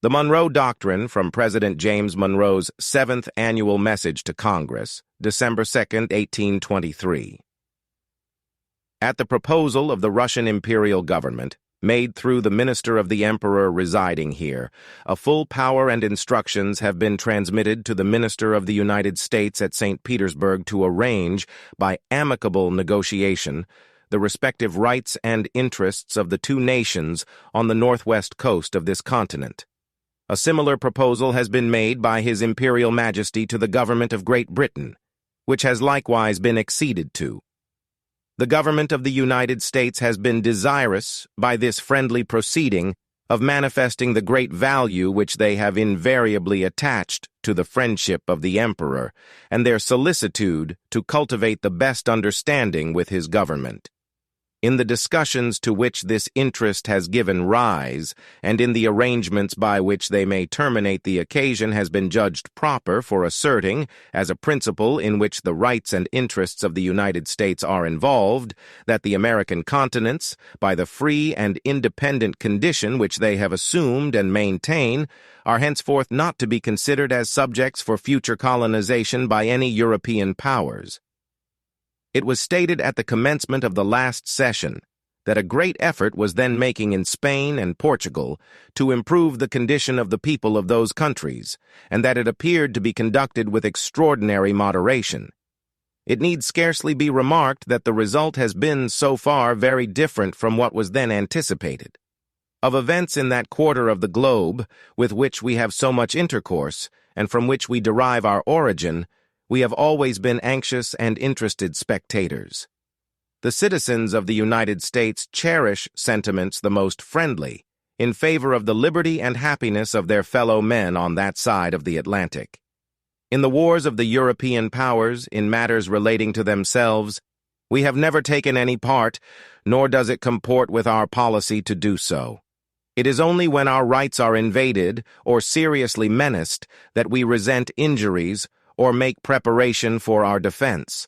The Monroe Doctrine from President James Monroe's 7th Annual Message to Congress, December 2, 1823. At the proposal of the Russian imperial government, made through the minister of the emperor residing here, a full power and instructions have been transmitted to the minister of the United States at St. Petersburg to arrange, by amicable negotiation, the respective rights and interests of the two nations on the northwest coast of this continent. A similar proposal has been made by His Imperial Majesty to the government of Great Britain, which has likewise been acceded to. The government of the United States has been desirous, by this friendly proceeding, of manifesting the great value which they have invariably attached to the friendship of the Emperor, and their solicitude to cultivate the best understanding with his government. In the discussions to which this interest has given rise, and in the arrangements by which they may terminate the occasion has been judged proper for asserting, as a principle in which the rights and interests of the United States are involved, that the American continents, by the free and independent condition which they have assumed and maintain, are henceforth not to be considered as subjects for future colonization by any European powers. It was stated at the commencement of the last session that a great effort was then making in Spain and Portugal to improve the condition of the people of those countries, and that it appeared to be conducted with extraordinary moderation. It need scarcely be remarked that the result has been so far very different from what was then anticipated. Of events in that quarter of the globe with which we have so much intercourse, and from which we derive our origin, we have always been anxious and interested spectators. The citizens of the United States cherish sentiments the most friendly in favor of the liberty and happiness of their fellow men on that side of the Atlantic. In the wars of the European powers, in matters relating to themselves, we have never taken any part, nor does it comport with our policy to do so. It is only when our rights are invaded or seriously menaced that we resent injuries or make preparation for our defense.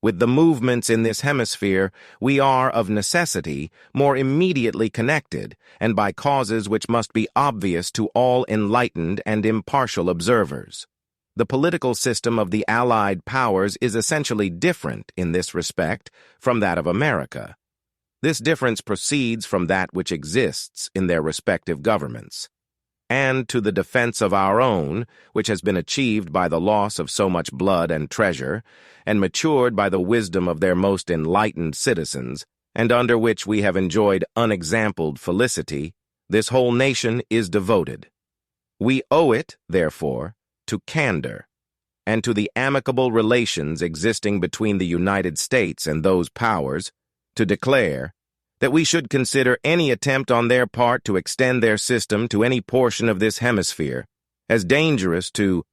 With the movements in this hemisphere, we are, of necessity, more immediately connected, and by causes which must be obvious to all enlightened and impartial observers. The political system of the Allied powers is essentially different in this respect from that of America. This difference proceeds from that which exists in their respective governments, and to the defense of our own, which has been achieved by the loss of so much blood and treasure, and matured by the wisdom of their most enlightened citizens, and under which we have enjoyed unexampled felicity, this whole nation is devoted. We owe it, therefore, to candor, and to the amicable relations existing between the United States and those powers, to declare that we should consider any attempt on their part to extend their system to any portion of this hemisphere as dangerous to